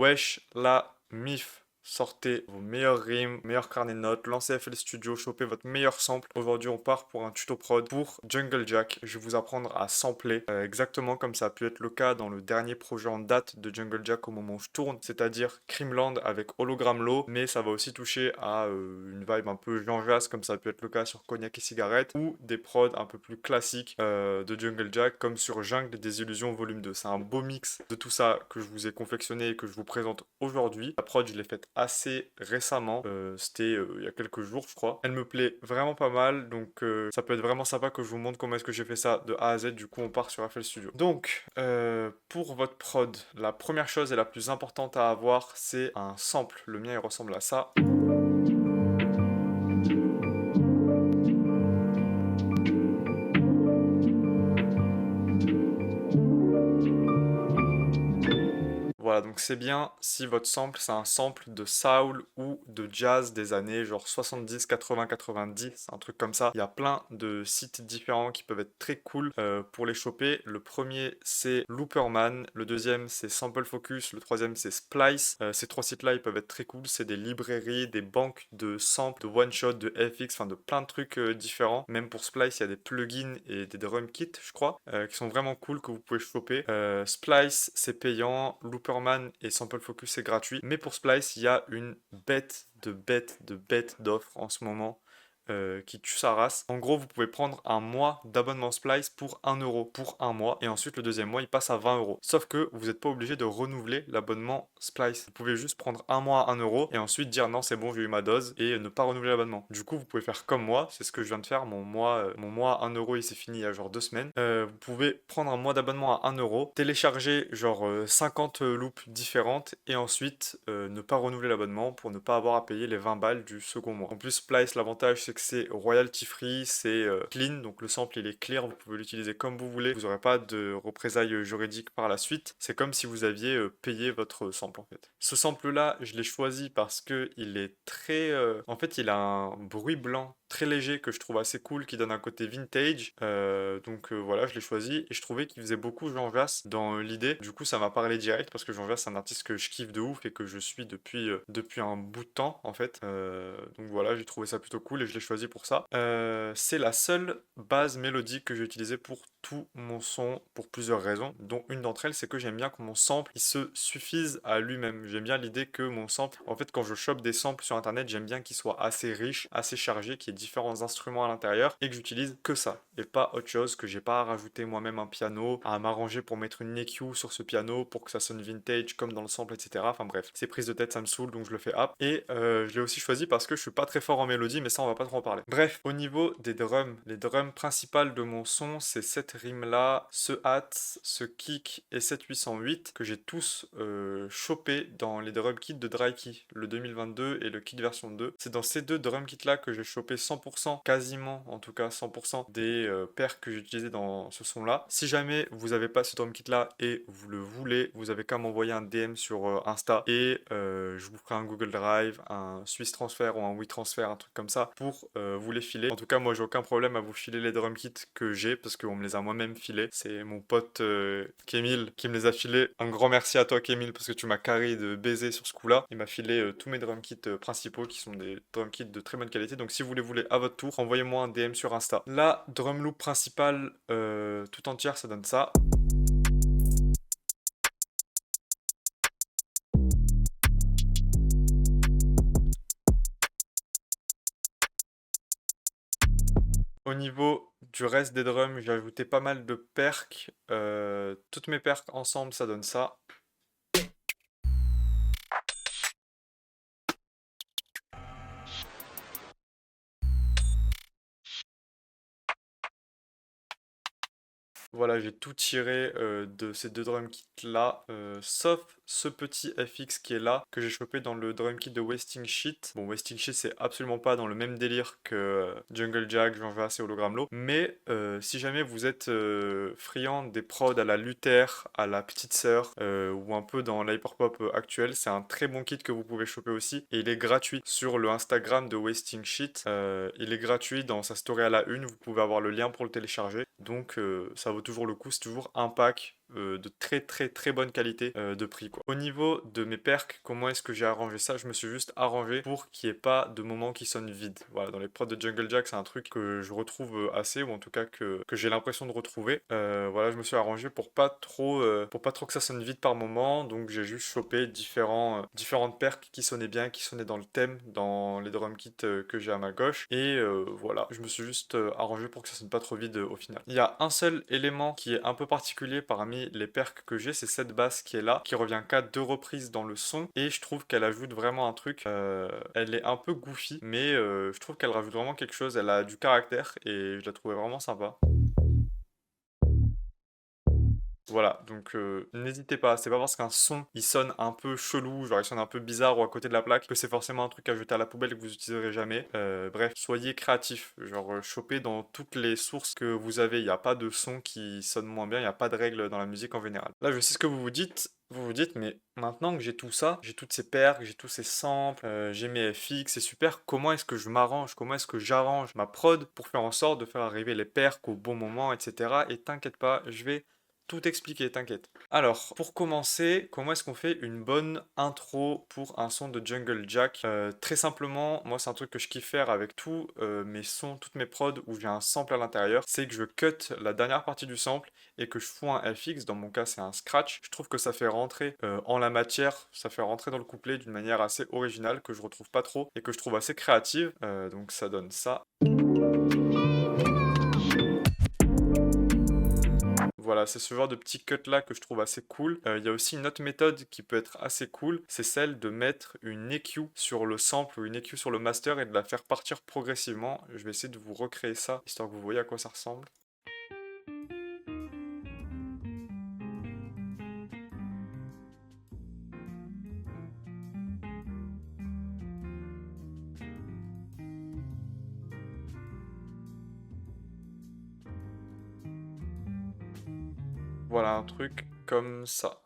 Wesh, la MIF. Sortez vos meilleures rimes, meilleurs carnets de notes, lancez FL Studio, chopez votre meilleur sample. Aujourd'hui, on part pour un tuto prod pour Jungle Jack. Je vais vous apprendre à sampler exactement comme ça a pu être le cas dans le dernier projet en date de Jungle Jack au moment où je tourne, c'est-à-dire Creamland avec Hologram Low, mais ça va aussi toucher à une vibe un peu Jean Jas comme ça a pu être le cas sur Cognac et Cigarette, ou des prods un peu plus classiques de Jungle Jack comme sur Jungle des Illusions Volume 2. C'est un beau mix de tout ça que je vous ai confectionné et que je vous présente aujourd'hui. La prod, je l'ai faite assez récemment, c'était il y a quelques jours je crois. Elle me plaît vraiment pas mal, donc ça peut être vraiment sympa que je vous montre comment est-ce que j'ai fait ça de A à Z. Du coup on part sur FL Studio. Donc pour votre prod, la première chose et la plus importante à avoir, c'est un sample. Le mien il ressemble à ça. Voilà, donc c'est bien si votre sample, c'est un sample de soul ou de jazz des années genre 70, 80, 90, un truc comme ça. Il y a plein de sites différents qui peuvent être très cool pour les choper. Le premier, c'est Looperman. Le deuxième, c'est Sample Focus. Le troisième, c'est Splice. Ces trois sites-là, ils peuvent être très cool. C'est des librairies, des banques de samples, de one-shot, de FX, enfin de plein de trucs différents. Même pour Splice, il y a des plugins et des drum kits, je crois, qui sont vraiment cool que vous pouvez choper. Splice, c'est payant. Looperman et Sample Focus c'est gratuit. Mais pour Splice, il y a une bête d'offres en ce moment qui tue sa race. En gros, vous pouvez prendre un mois d'abonnement Splice pour 1 € pour un mois. Et ensuite, le deuxième mois, il passe à 20 €. Sauf que vous n'êtes pas obligé de renouveler l'abonnement Splice. Vous pouvez juste prendre un mois à 1 € et ensuite dire non, c'est bon, j'ai eu ma dose et ne pas renouveler l'abonnement. Du coup, vous pouvez faire comme moi. C'est ce que je viens de faire. Mon mois à 1 € il s'est fini il y a genre 2 semaines. Vous pouvez prendre un mois d'abonnement à 1 €, télécharger genre 50 loops différentes et ensuite ne pas renouveler l'abonnement pour ne pas avoir à payer les 20 balles du second mois. En plus, Splice, l'avantage c'est que c'est royalty free, c'est clean, donc le sample il est clear, vous pouvez l'utiliser comme vous voulez, vous n'aurez pas de représailles juridiques par la suite. C'est comme si vous aviez payé votre sample en fait. Ce sample là, je l'ai choisi parce que il est très... En fait, il a un bruit blanc très léger que je trouve assez cool, qui donne un côté vintage. Donc voilà, je l'ai choisi et je trouvais qu'il faisait beaucoup Jean Jas dans l'idée. Du coup, ça m'a parlé direct parce que Jean Jas c'est un artiste que je kiffe de ouf et que je suis depuis un bout de temps en fait. Donc voilà, j'ai trouvé ça plutôt cool et je l'ai choisi pour ça. C'est la seule base mélodique que j'ai utilisée pour tout mon son pour plusieurs raisons, dont une d'entre elles c'est que j'aime bien que mon sample il se suffise à lui-même. J'aime bien l'idée que mon sample, en fait quand je chope des samples sur internet, j'aime bien qu'il soit assez riche, assez chargé, qu'il y ait différents instruments à l'intérieur et que j'utilise que ça et pas autre chose, que j'ai pas à rajouter moi-même un piano, à m'arranger pour mettre une EQ sur ce piano pour que ça sonne vintage comme dans le sample, etc. Enfin bref, ces prises de tête ça me saoule donc je le fais app. Et je l'ai aussi choisi parce que je suis pas très fort en mélodie, mais ça on va pas trop en parler. Bref, au niveau des drums, les drums principales de mon son, c'est cette rime là, ce hat, ce kick et cette 808 que j'ai tous chopé dans les drum kits de Drykey, le 2022 et le kit version 2. C'est dans ces deux drum kits là que j'ai chopé 100%, quasiment en tout cas 100% des paires que j'ai utilisées dans ce son là. Si jamais vous avez pas ce drum kit là et vous le voulez, vous avez qu'à m'envoyer un DM sur Insta et je vous ferai un Google Drive, un Swiss Transfer ou un WeTransfer, un truc comme ça pour vous les filer. En tout cas, moi j'ai aucun problème à vous filer les drum kits que j'ai parce qu'on me les a moi-même filés. C'est mon pote Kémil qui me les a filés. Un grand merci à toi Kémil parce que tu m'as carré de baiser sur ce coup-là. Il m'a filé tous mes drum kits principaux qui sont des drum kits de très bonne qualité. Donc si vous les voulez à votre tour, envoyez-moi un DM sur Insta. La drum loop principale tout entière, ça donne ça. Au niveau du reste des drums, j'ai ajouté pas mal de perks. Toutes mes perks ensemble, ça donne ça. Voilà, j'ai tout tiré de ces deux drum kits là, sauf ce petit FX qui est là, que j'ai chopé dans le drum kit de Wasting Shit. Bon, Wasting Shit c'est absolument pas dans le même délire que Jungle Jack, Jean Jas et Hologram Low, mais si jamais vous êtes friand des prods à la Luther, à la Petite Sœur, ou un peu dans l'hyperpop actuel, c'est un très bon kit que vous pouvez choper aussi, et il est gratuit sur le Instagram de Wasting Shit. Il est gratuit dans sa story à la une, vous pouvez avoir le lien pour le télécharger, donc ça vaut toujours le coup, c'est toujours un pack de très très très bonne qualité de prix quoi. Au niveau de mes perks, comment est-ce que j'ai arrangé ça? Je me suis juste arrangé pour qu'il n'y ait pas de moment qui sonne vide. Voilà, dans les prods de Jungle Jack, c'est un truc que je retrouve assez, ou en tout cas que j'ai l'impression de retrouver. Voilà, je me suis arrangé pour pas trop que ça sonne vide par moment, donc j'ai juste chopé différentes perks qui sonnaient bien, qui sonnaient dans le thème, dans les drum kits que j'ai à ma gauche, et voilà, je me suis juste arrangé pour que ça sonne pas trop vide au final. Il y a un seul élément qui est un peu particulier parmi les perks que j'ai, c'est cette basse qui est là, qui revient qu'à 2 reprises dans le son, et je trouve qu'elle ajoute vraiment un truc. Elle est un peu goofy, mais je trouve qu'elle rajoute vraiment quelque chose, elle a du caractère, et je la trouvais vraiment sympa. Voilà, donc n'hésitez pas, c'est pas parce qu'un son il sonne un peu chelou, genre il sonne un peu bizarre ou à côté de la plaque, que c'est forcément un truc à jeter à la poubelle et que vous utiliserez jamais. Bref, soyez créatifs, genre chopez dans toutes les sources que vous avez, il n'y a pas de son qui sonne moins bien, il n'y a pas de règle dans la musique en général. Là, je sais ce que vous vous dites, mais maintenant que j'ai tout ça, j'ai toutes ces perks, j'ai tous ces samples, j'ai mes FX, c'est super, comment est-ce que je m'arrange, comment est-ce que j'arrange ma prod pour faire en sorte de faire arriver les perks au bon moment, etc. Et t'inquiète pas, je vais tout expliquer, t'inquiète. Alors, pour commencer, comment est-ce qu'on fait une bonne intro pour un son de Jungle Jack? Très simplement, moi c'est un truc que je kiffe faire avec tous mes sons, toutes mes prods où j'ai un sample à l'intérieur, c'est que je cut la dernière partie du sample et que je fous un FX, dans mon cas c'est un scratch. Je trouve que ça fait rentrer en la matière, ça fait rentrer dans le couplet d'une manière assez originale, que je retrouve pas trop et que je trouve assez créative. Donc ça donne ça. Voilà, c'est ce genre de petit cut là que je trouve assez cool. Il y a aussi une autre méthode qui peut être assez cool, c'est celle de mettre une EQ sur le sample ou une EQ sur le master et de la faire partir progressivement. Je vais essayer de vous recréer ça, histoire que vous voyez à quoi ça ressemble. Voilà, un truc comme ça.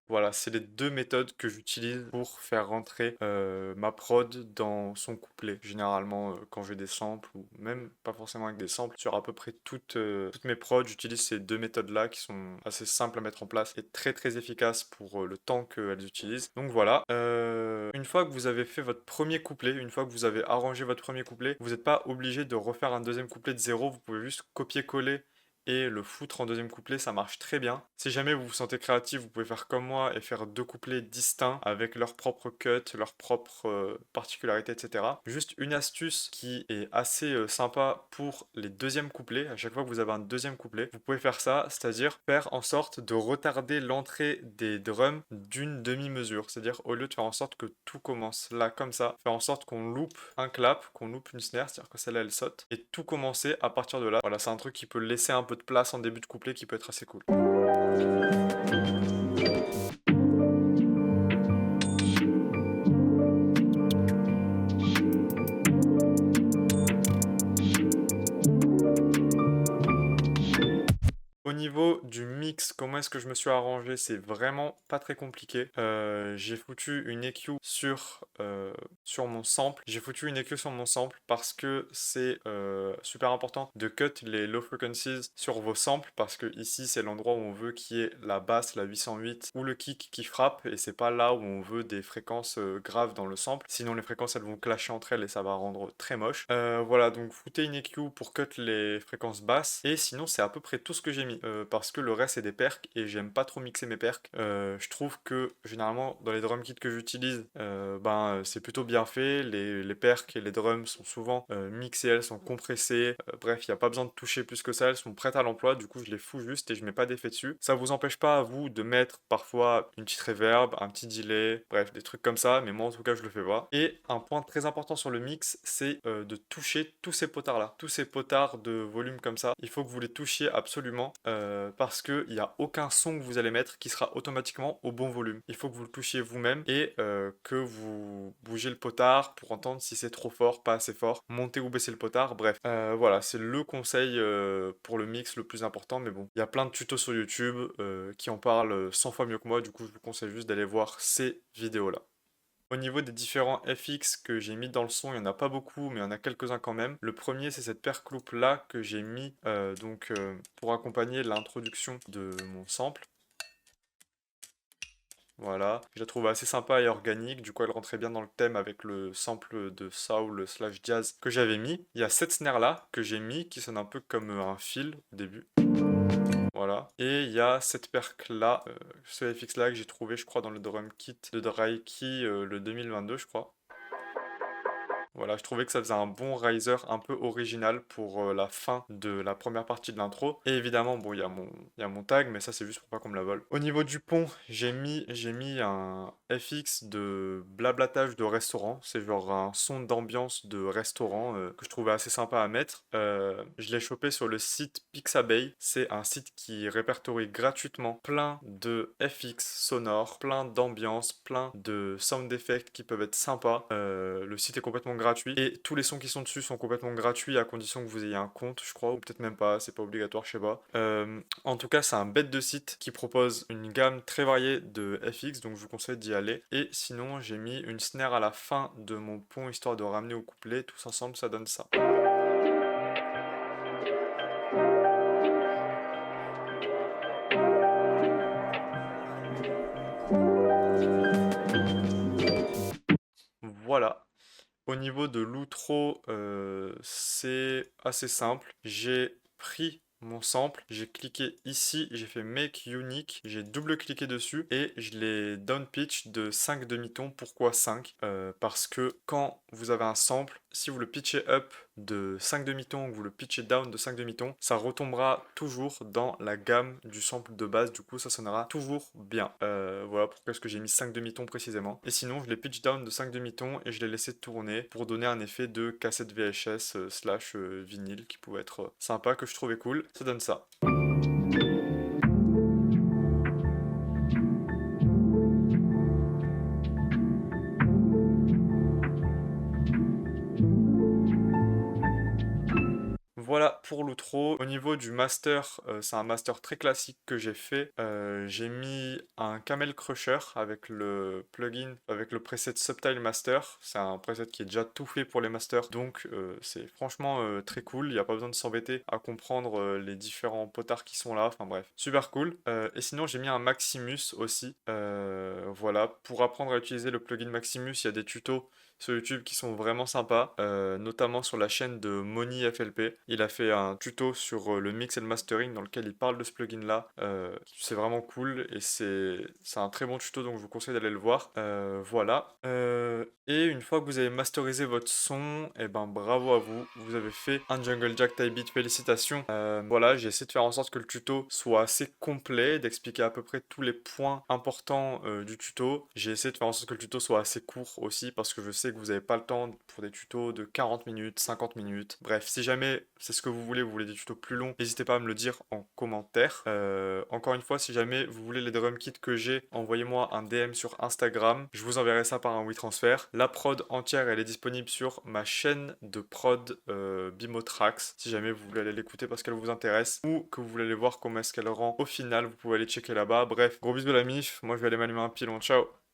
Voilà, c'est les deux méthodes que j'utilise pour faire rentrer ma prod dans son couplet. Généralement, quand j'ai des samples, ou même pas forcément avec des samples, sur à peu près toutes mes prods, j'utilise ces deux méthodes-là qui sont assez simples à mettre en place et très très efficaces pour le temps qu'elles utilisent. Donc voilà, une fois que vous avez fait votre premier couplet, une fois que vous avez arrangé votre premier couplet, vous n'êtes pas obligé de refaire un deuxième couplet de zéro, vous pouvez juste copier-coller et le foutre en deuxième couplet, ça marche très bien. Si jamais vous vous sentez créatif, vous pouvez faire comme moi et faire deux couplets distincts avec leur propre cut, leurs propres particularités, etc. Juste une astuce qui est assez sympa pour les deuxièmes couplets. À chaque fois que vous avez un deuxième couplet, vous pouvez faire ça, c'est-à-dire faire en sorte de retarder l'entrée des drums d'une demi-mesure. C'est-à-dire au lieu de faire en sorte que tout commence là comme ça, faire en sorte qu'on loupe un clap, qu'on loupe une snare, c'est-à-dire que celle-là elle saute, et tout commencer à partir de là. Voilà, c'est un truc qui peut laisser un peu de place en début de couplet qui peut être assez cool. Au niveau du mix, comment est-ce que je me suis arrangé? C'est vraiment pas très compliqué. J'ai foutu une EQ sur mon sample. J'ai foutu une EQ sur mon sample parce que c'est super important de cut les low frequencies sur vos samples, parce que ici c'est l'endroit où on veut qu'il y ait la basse, la 808 ou le kick qui frappe, et c'est pas là où on veut des fréquences graves dans le sample. Sinon les fréquences elles vont clasher entre elles et ça va rendre très moche. Voilà, donc foutez une EQ pour cut les fréquences basses, et sinon c'est à peu près tout ce que j'ai mis. Parce que le reste c'est des perks et j'aime pas trop mixer mes perks. Je trouve que généralement dans les drum kits que j'utilise, c'est plutôt bien fait. Les perks et les drums sont souvent mixés, elles sont compressées. Bref, il n'y a pas besoin de toucher plus que ça, elles sont prêtes à l'emploi. Du coup, je les fous juste et je mets pas d'effet dessus. Ça vous empêche pas à vous de mettre parfois une petite reverb, un petit delay, bref, des trucs comme ça. Mais moi en tout cas, je le fais pas. Et un point très important sur le mix, c'est de toucher tous ces potards là, tous ces potards de volume comme ça. Il faut que vous les touchiez absolument. parce qu'il n'y a aucun son que vous allez mettre qui sera automatiquement au bon volume. Il faut que vous le touchiez vous-même et que vous bougez le potard pour entendre si c'est trop fort, pas assez fort, monter ou baisser le potard, bref. Voilà, c'est le conseil pour le mix le plus important, mais bon, il y a plein de tutos sur YouTube qui en parlent 100 fois mieux que moi, du coup je vous conseille juste d'aller voir ces vidéos-là. Au niveau des différents FX que j'ai mis dans le son, il n'y en a pas beaucoup, mais il y en a quelques-uns quand même. Le premier, c'est cette percloupe là que j'ai mis pour accompagner l'introduction de mon sample. Voilà, je la trouve assez sympa et organique, du coup elle rentrait bien dans le thème avec le sample de soul slash jazz que j'avais mis. Il y a cette snare là que j'ai mis qui sonne un peu comme un fil au début. Voilà. Et il y a cette perque là, ce FX là que j'ai trouvé je crois dans le drum kit de Draiki le 2022 je crois. Voilà, je trouvais que ça faisait un bon riser un peu original pour la fin de la première partie de l'intro. Et évidemment, bon, il y a mon tag, mais ça c'est juste pour pas qu'on me la vole. Au niveau du pont, j'ai mis un FX de blablatage de restaurant. C'est genre un son d'ambiance de restaurant que je trouvais assez sympa à mettre. Je l'ai chopé sur le site Pixabay. C'est un site qui répertorie gratuitement plein de FX sonores, plein d'ambiances, plein de sound effects qui peuvent être sympas. Le site est complètement gratuit et tous les sons qui sont dessus sont complètement gratuits à condition que vous ayez un compte, je crois, ou peut-être même pas, c'est pas obligatoire, je sais pas. En tout cas, c'est un bête de site qui propose une gamme très variée de FX, donc je vous conseille d'y aller. Et sinon, j'ai mis une snare à la fin de mon pont histoire de ramener au couplet. Tous ensemble, ça donne ça. Voilà. Au niveau de l'outro, c'est assez simple. J'ai pris mon sample, j'ai cliqué ici, j'ai fait Make Unique, j'ai double-cliqué dessus et je l'ai down pitch de 5 demi-tons. Pourquoi 5? Parce que quand vous avez un sample, si vous le pitchez up de 5 demi-tons ou que vous le pitchez down de 5 demi-tons, ça retombera toujours dans la gamme du sample de base, du coup ça sonnera toujours bien. Voilà pourquoi est-ce que j'ai mis 5 demi-tons précisément. Et sinon je l'ai pitch down de 5 demi-tons et je l'ai laissé tourner pour donner un effet de cassette VHS slash vinyle qui pouvait être sympa, que je trouvais cool. Ça donne ça. Voilà pour l'outro. Au niveau du master, c'est un master très classique que j'ai fait. J'ai mis un Camel Crusher avec le plugin, avec le preset Subtile Master. C'est un preset qui est déjà tout fait pour les masters, donc c'est franchement très cool. Il n'y a pas besoin de s'embêter à comprendre les différents potards qui sont là. Enfin bref, super cool. Et sinon, j'ai mis un Maximus aussi. Voilà, pour apprendre à utiliser le plugin Maximus, il y a des tutos sur YouTube qui sont vraiment sympas, notamment sur la chaîne de Moni FLP. Il a fait un tuto sur le mix et le mastering dans lequel il parle de ce plugin là. C'est vraiment cool et c'est un très bon tuto, donc je vous conseille d'aller le voir. Voilà. Et une fois que vous avez masterisé votre son, et ben bravo à vous, vous avez fait un Jungle Jack Type Beat, félicitations. Voilà, j'ai essayé de faire en sorte que le tuto soit assez complet, d'expliquer à peu près tous les points importants du tuto. J'ai essayé de faire en sorte que le tuto soit assez court aussi parce que je sais que vous n'avez pas le temps pour des tutos de 40 minutes, 50 minutes. Bref, si jamais c'est ce que vous voulez des tutos plus longs, n'hésitez pas à me le dire en commentaire. Encore une fois, si jamais vous voulez les drum kits que j'ai, envoyez-moi un DM sur Instagram. Je vous enverrai ça par un WeTransfer. La prod entière, elle est disponible sur ma chaîne de prod Bimotrax. Si jamais vous voulez aller l'écouter parce qu'elle vous intéresse ou que vous voulez aller voir comment est-ce qu'elle rend au final, vous pouvez aller checker là-bas. Bref, gros bisous la mif. Moi, je vais aller m'allumer un pilon. Ciao!